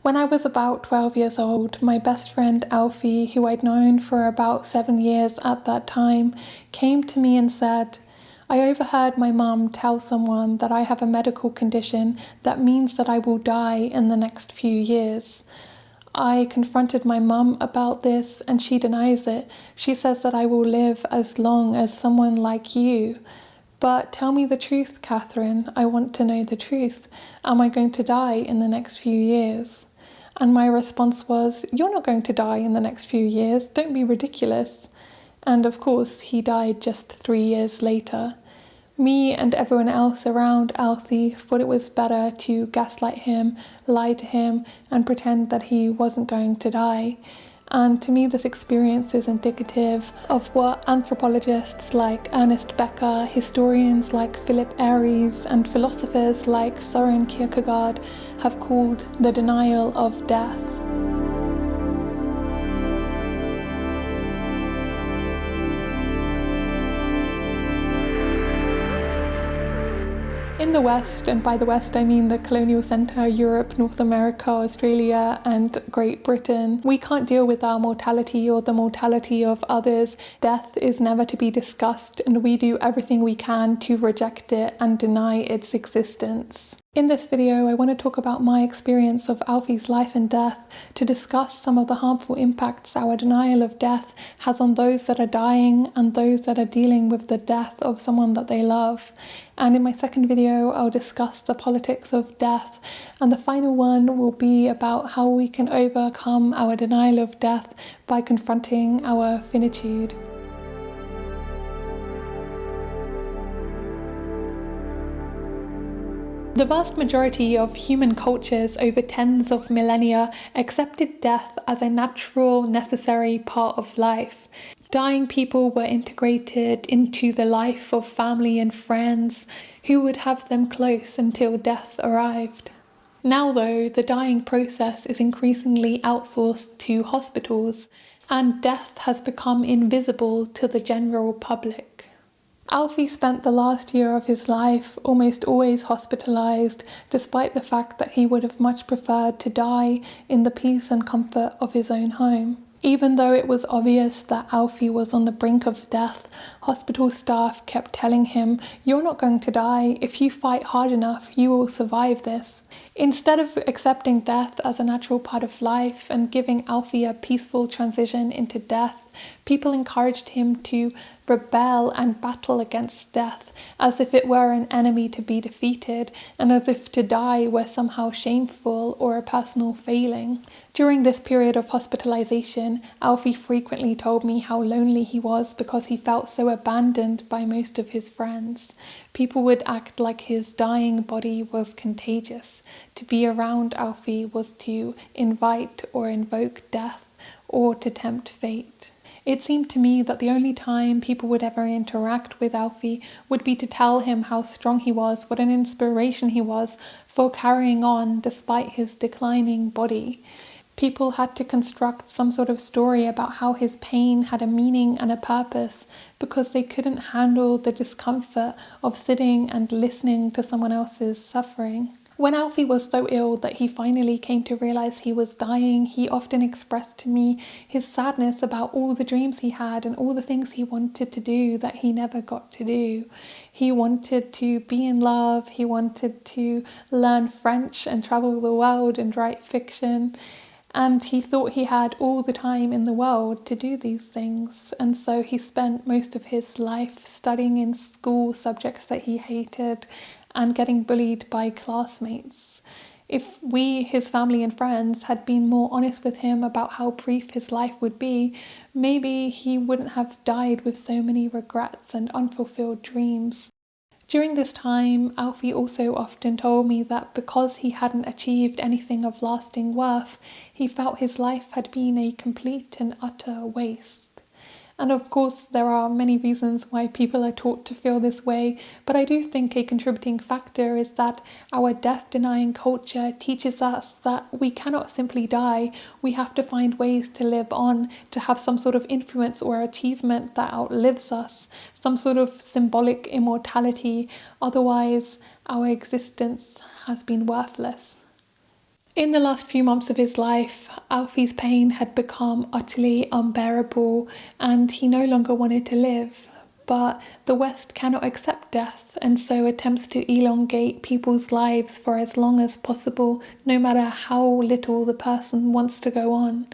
When I was about 12 years old, my best friend Alfie, who I'd known for about 7 years at that time, came to me and said, "I overheard my mum tell someone that I have a medical condition that means that I will die in the next few years." I confronted my mum about this and she denies it. She says that I will live as long as someone like you. But tell me the truth, Catherine. I want to know the truth. Am I going to die in the next few years? And my response was, "You're not going to die in the next few years. Don't be ridiculous." And of course, he died just 3 years later. Me and everyone else around Alfie thought it was better to gaslight him, lie to him, and pretend that he wasn't going to die. And to me, this experience is indicative of what anthropologists like Ernest Becker, historians like Philip Aries, and philosophers like Søren Kierkegaard have called the denial of death. In the West, and by the West I mean the colonial centre, Europe, North America, Australia and Great Britain, we can't deal with our mortality or the mortality of others. Death is never to be discussed and we do everything we can to reject it and deny its existence. In this video, I want to talk about my experience of Alfie's life and death, to discuss some of the harmful impacts our denial of death has on those that are dying and those that are dealing with the death of someone that they love. And in my second video, I'll discuss the politics of death. And the final one will be about how we can overcome our denial of death by confronting our finitude. The vast majority of human cultures over tens of millennia accepted death as a natural, necessary part of life. Dying people were integrated into the life of family and friends who would have them close until death arrived. Now though, the dying process is increasingly outsourced to hospitals, and death has become invisible to the general public. Alfie spent the last year of his life almost always hospitalised, despite the fact that he would have much preferred to die in the peace and comfort of his own home. Even though it was obvious that Alfie was on the brink of death, hospital staff kept telling him, "You're not going to die. If you fight hard enough, you will survive this." Instead of accepting death as a natural part of life and giving Alfie a peaceful transition into death, people encouraged him to rebel and battle against death, as if it were an enemy to be defeated, and as if to die were somehow shameful or a personal failing. During this period of hospitalization, Alfie frequently told me how lonely he was because he felt so abandoned by most of his friends. People would act like his dying body was contagious. To be around Alfie was to invite or invoke death, or to tempt fate. It seemed to me that the only time people would ever interact with Alfie would be to tell him how strong he was, what an inspiration he was for carrying on despite his declining body. People had to construct some sort of story about how his pain had a meaning and a purpose because they couldn't handle the discomfort of sitting and listening to someone else's suffering. When Alfie was so ill that he finally came to realize he was dying, he often expressed to me his sadness about all the dreams he had and all the things he wanted to do that he never got to do. He wanted to be in love, he wanted to learn French and travel the world and write fiction. And he thought he had all the time in the world to do these things. And so he spent most of his life studying in school subjects that he hated and getting bullied by classmates. If we, his family and friends, had been more honest with him about how brief his life would be, maybe he wouldn't have died with so many regrets and unfulfilled dreams. During this time, Alfie also often told me that because he hadn't achieved anything of lasting worth, he felt his life had been a complete and utter waste. And of course, there are many reasons why people are taught to feel this way, but I do think a contributing factor is that our death-denying culture teaches us that we cannot simply die. We have to find ways to live on, to have some sort of influence or achievement that outlives us, some sort of symbolic immortality. Otherwise, our existence has been worthless. In the last few months of his life, Alfie's pain had become utterly unbearable and he no longer wanted to live. But the West cannot accept death and so attempts to elongate people's lives for as long as possible, no matter how little the person wants to go on.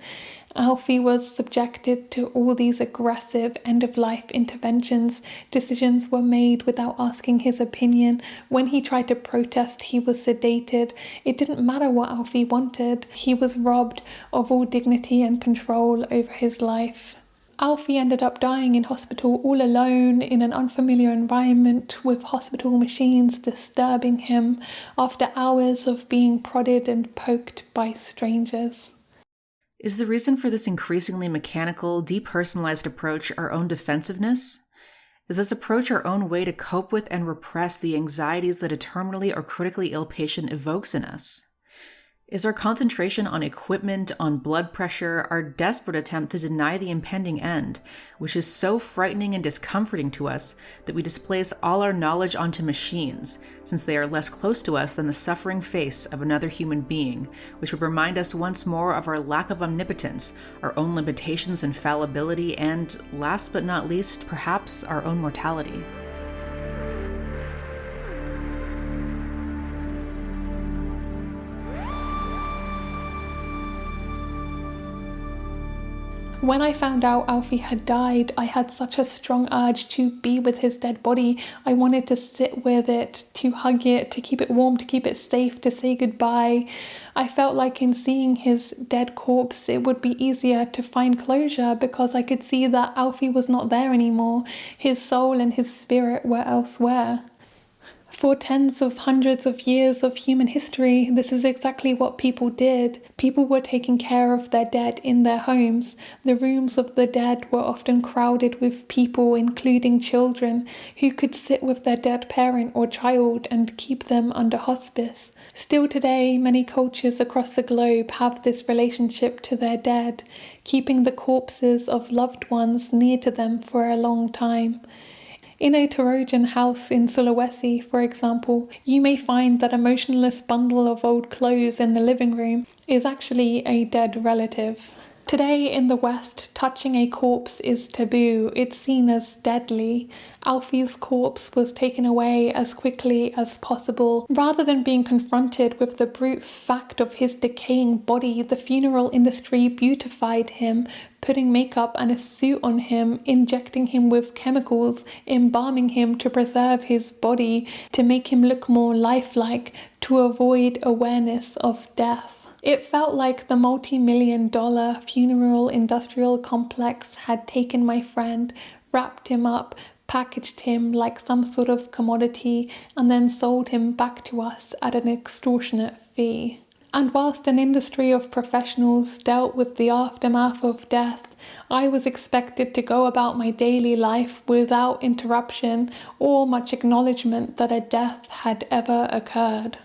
Alfie was subjected to all these aggressive end-of-life interventions. Decisions were made without asking his opinion. When he tried to protest, he was sedated. It didn't matter what Alfie wanted. He was robbed of all dignity and control over his life. Alfie ended up dying in hospital all alone in an unfamiliar environment with hospital machines disturbing him after hours of being prodded and poked by strangers. Is the reason for this increasingly mechanical, depersonalized approach our own defensiveness? Is this approach our own way to cope with and repress the anxieties that a terminally or critically ill patient evokes in us? Is our concentration on equipment, on blood pressure, our desperate attempt to deny the impending end, which is so frightening and discomforting to us that we displace all our knowledge onto machines, since they are less close to us than the suffering face of another human being, which would remind us once more of our lack of omnipotence, our own limitations and fallibility, and, last but not least, perhaps our own mortality? When I found out Alfie had died, I had such a strong urge to be with his dead body. I wanted to sit with it, to hug it, to keep it warm, to keep it safe, to say goodbye. I felt like in seeing his dead corpse, it would be easier to find closure because I could see that Alfie was not there anymore. His soul and his spirit were elsewhere. For tens of hundreds of years of human history, this is exactly what people did. People were taking care of their dead in their homes. The rooms of the dead were often crowded with people, including children, who could sit with their dead parent or child and keep them under hospice. Still today, many cultures across the globe have this relationship to their dead, keeping the corpses of loved ones near to them for a long time. In a Torojan house in Sulawesi, for example, you may find that a motionless bundle of old clothes in the living room is actually a dead relative. Today in the West, touching a corpse is taboo. It's seen as deadly. Alfie's corpse was taken away as quickly as possible. Rather than being confronted with the brute fact of his decaying body, the funeral industry beautified him, putting makeup and a suit on him, injecting him with chemicals, embalming him to preserve his body, to make him look more lifelike, to avoid awareness of death. It felt like the multi-million-dollar funeral industrial complex had taken my friend, wrapped him up, packaged him like some sort of commodity, and then sold him back to us at an extortionate fee. And whilst an industry of professionals dealt with the aftermath of death, I was expected to go about my daily life without interruption or much acknowledgement that a death had ever occurred.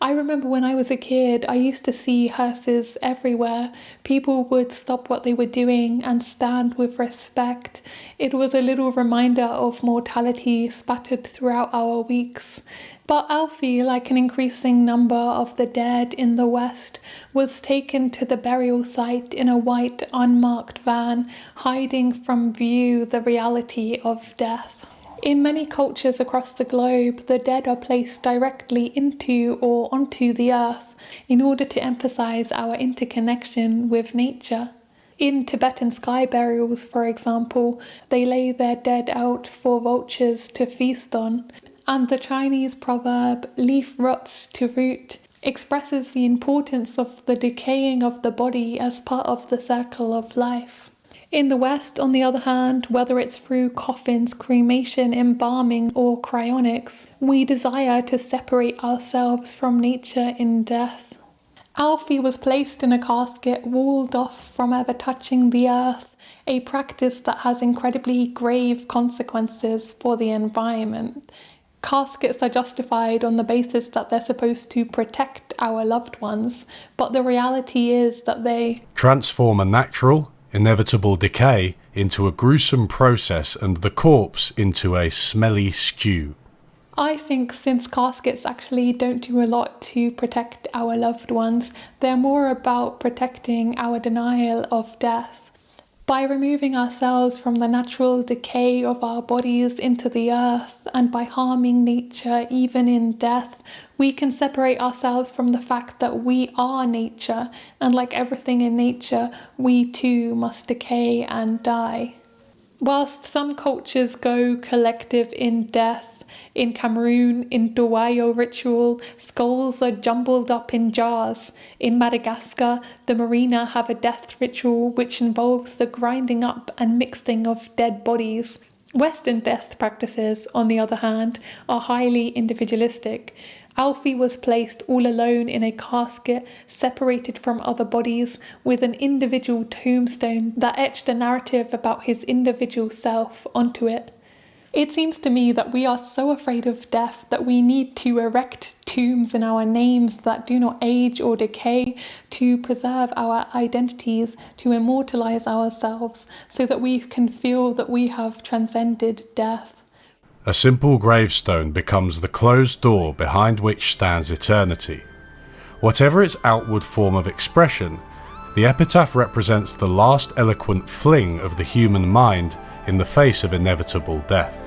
I remember when I was a kid, I used to see hearses everywhere. People would stop what they were doing and stand with respect. It was a little reminder of mortality spattered throughout our weeks. But Alfie, like an increasing number of the dead in the West, was taken to the burial site in a white, unmarked van, hiding from view the reality of death. In many cultures across the globe, the dead are placed directly into or onto the earth in order to emphasize our interconnection with nature. In Tibetan sky burials, for example, they lay their dead out for vultures to feast on, and the Chinese proverb, "leaf rots to root," expresses the importance of the decaying of the body as part of the circle of life. In the West, on the other hand, whether it's through coffins, cremation, embalming, or cryonics, we desire to separate ourselves from nature in death. Alfie was placed in a casket walled off from ever touching the earth, a practice that has incredibly grave consequences for the environment. Caskets are justified on the basis that they're supposed to protect our loved ones, but the reality is that they transform a natural, inevitable decay into a gruesome process and the corpse into a smelly stew. I think since caskets actually don't do a lot to protect our loved ones, they're more about protecting our denial of death. By removing ourselves from the natural decay of our bodies into the earth, and by harming nature even in death, we can separate ourselves from the fact that we are nature, and like everything in nature, we too must decay and die. Whilst some cultures go collective in death, in Cameroon, in Dowayo ritual, skulls are jumbled up in jars. In Madagascar, the Marina have a death ritual which involves the grinding up and mixing of dead bodies. Western death practices, on the other hand, are highly individualistic. Alfie was placed all alone in a casket, separated from other bodies, with an individual tombstone that etched a narrative about his individual self onto it. It seems to me that we are so afraid of death that we need to erect tombs in our names that do not age or decay, to preserve our identities, to immortalize ourselves, so that we can feel that we have transcended death. A simple gravestone becomes the closed door behind which stands eternity. Whatever its outward form of expression, the epitaph represents the last eloquent fling of the human mind in the face of inevitable death.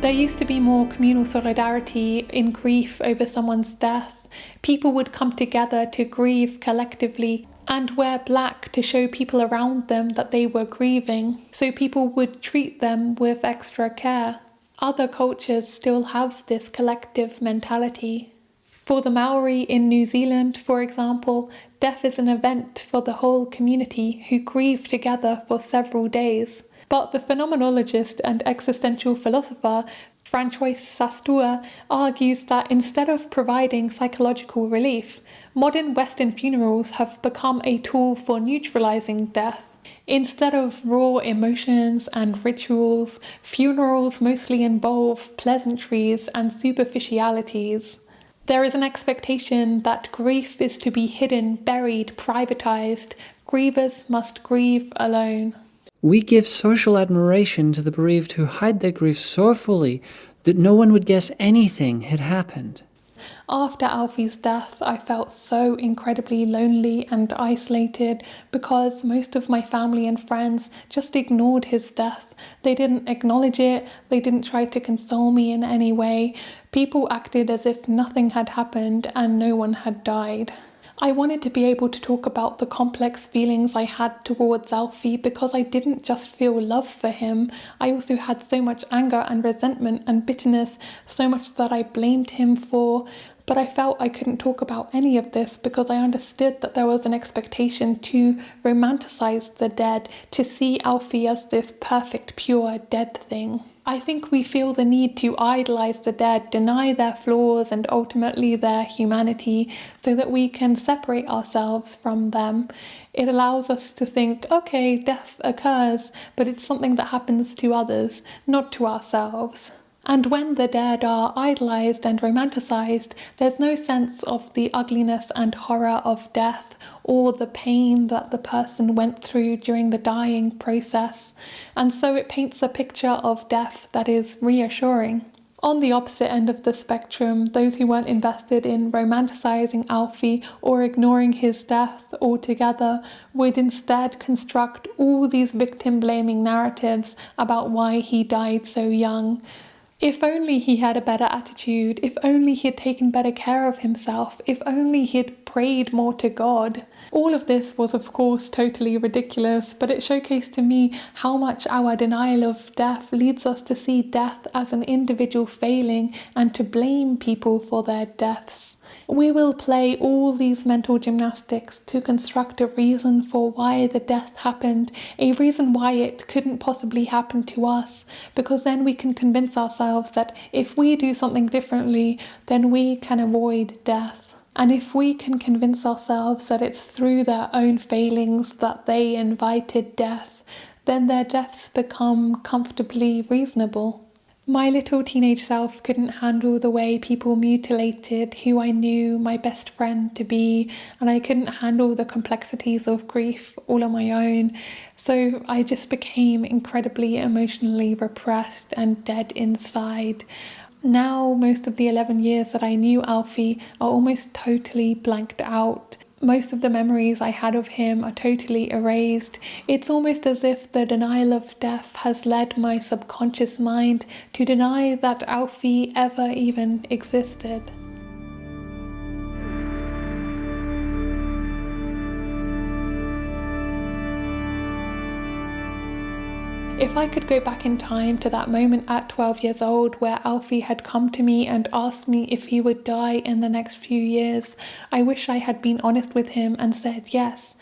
There used to be more communal solidarity in grief over someone's death. People would come together to grieve collectively and wear black to show people around them that they were grieving, so people would treat them with extra care. Other cultures still have this collective mentality. For the Maori in New Zealand, for example, death is an event for the whole community who grieve together for several days. But the phenomenologist and existential philosopher Francois Sastua argues that instead of providing psychological relief, modern Western funerals have become a tool for neutralizing death. Instead of raw emotions and rituals, funerals mostly involve pleasantries and superficialities. There is an expectation that grief is to be hidden, buried, privatized. Grievers must grieve alone. We give social admiration to the bereaved who hide their grief so fully that no one would guess anything had happened. After Alfie's death, I felt so incredibly lonely and isolated because most of my family and friends just ignored his death. They didn't acknowledge it, they didn't try to console me in any way. People acted as if nothing had happened and no one had died. I wanted to be able to talk about the complex feelings I had towards Alfie because I didn't just feel love for him. I also had so much anger and resentment and bitterness, so much that I blamed him for. But I felt I couldn't talk about any of this because I understood that there was an expectation to romanticize the dead, to see Alfie as this perfect, pure, dead thing. I think we feel the need to idolize the dead, deny their flaws and ultimately their humanity so that we can separate ourselves from them. It allows us to think, okay, death occurs, but it's something that happens to others, not to ourselves. And when the dead are idolized and romanticized, there's no sense of the ugliness and horror of death or the pain that the person went through during the dying process. And so it paints a picture of death that is reassuring. On the opposite end of the spectrum, those who weren't invested in romanticizing Alfie or ignoring his death altogether would instead construct all these victim-blaming narratives about why he died so young. If only he had a better attitude, if only he had taken better care of himself, if only he had prayed more to God. All of this was of course totally ridiculous, but it showcased to me how much our denial of death leads us to see death as an individual failing and to blame people for their deaths. We will play all these mental gymnastics to construct a reason for why the death happened, a reason why it couldn't possibly happen to us, because then we can convince ourselves that if we do something differently, then we can avoid death. And if we can convince ourselves that it's through their own failings that they invited death, then their deaths become comfortably reasonable. My little teenage self couldn't handle the way people mutilated who I knew my best friend to be, and I couldn't handle the complexities of grief all on my own. So I just became incredibly emotionally repressed and dead inside. Now, most of the 11 years that I knew Alfie are almost totally blanked out. Most of the memories I had of him are totally erased. It's almost as if the denial of death has led my subconscious mind to deny that Alfie ever even existed. If I could go back in time to that moment at 12 years old where Alfie had come to me and asked me if he would die in the next few years, I wish I had been honest with him and said, yes,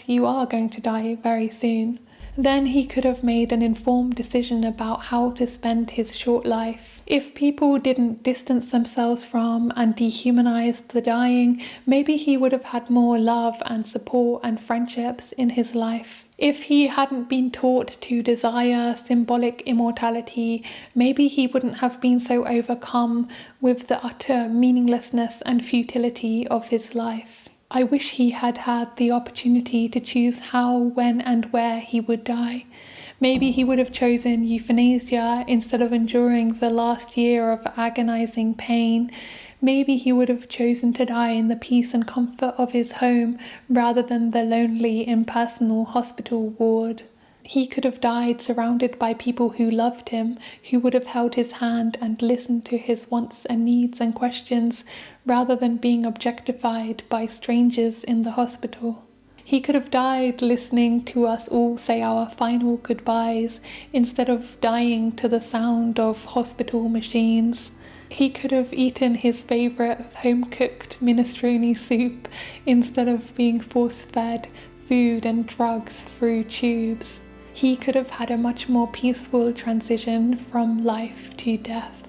you are going to die very soon. Then he could have made an informed decision about how to spend his short life. If people didn't distance themselves from and dehumanize the dying, maybe he would have had more love and support and friendships in his life. If he hadn't been taught to desire symbolic immortality, maybe he wouldn't have been so overcome with the utter meaninglessness and futility of his life. I wish he had had the opportunity to choose how, when, and where he would die. Maybe he would have chosen euthanasia instead of enduring the last year of agonizing pain. Maybe he would have chosen to die in the peace and comfort of his home rather than the lonely, impersonal hospital ward. He could have died surrounded by people who loved him, who would have held his hand and listened to his wants and needs and questions, rather than being objectified by strangers in the hospital. He could have died listening to us all say our final goodbyes, instead of dying to the sound of hospital machines. He could have eaten his favourite home-cooked minestrone soup, instead of being force-fed food and drugs through tubes. He could have had a much more peaceful transition from life to death.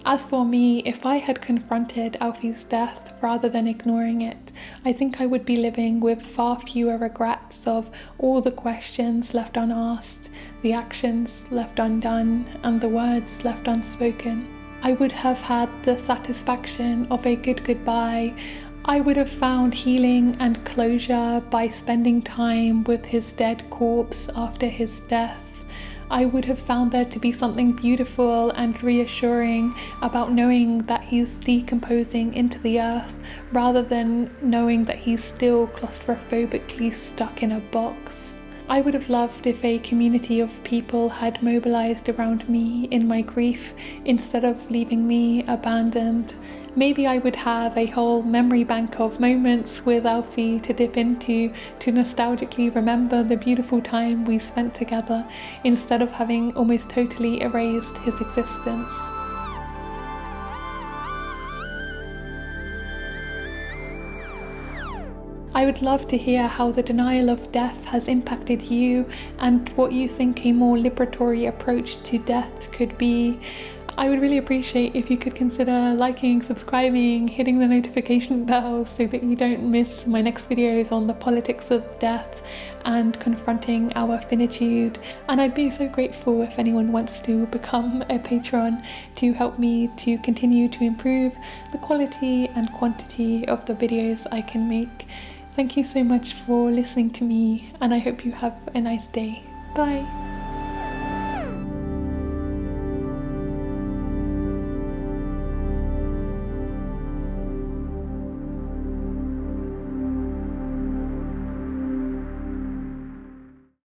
As for me, if I had confronted Alfie's death rather than ignoring it, I think I would be living with far fewer regrets of all the questions left unasked, the actions left undone, and the words left unspoken. I would have had the satisfaction of a good goodbye. I would have found healing and closure by spending time with his dead corpse after his death. I would have found there to be something beautiful and reassuring about knowing that he's decomposing into the earth rather than knowing that he's still claustrophobically stuck in a box. I would have loved if a community of people had mobilized around me in my grief instead of leaving me abandoned. Maybe I would have a whole memory bank of moments with Alfie to dip into to nostalgically remember the beautiful time we spent together instead of having almost totally erased his existence. I would love to hear how the denial of death has impacted you and what you think a more liberatory approach to death could be. I would really appreciate if you could consider liking, subscribing, hitting the notification bell so that you don't miss my next videos on the politics of death and confronting our finitude. And I'd be so grateful if anyone wants to become a patron to help me to continue to improve the quality and quantity of the videos I can make. Thank you so much for listening to me, and I hope you have a nice day. Bye.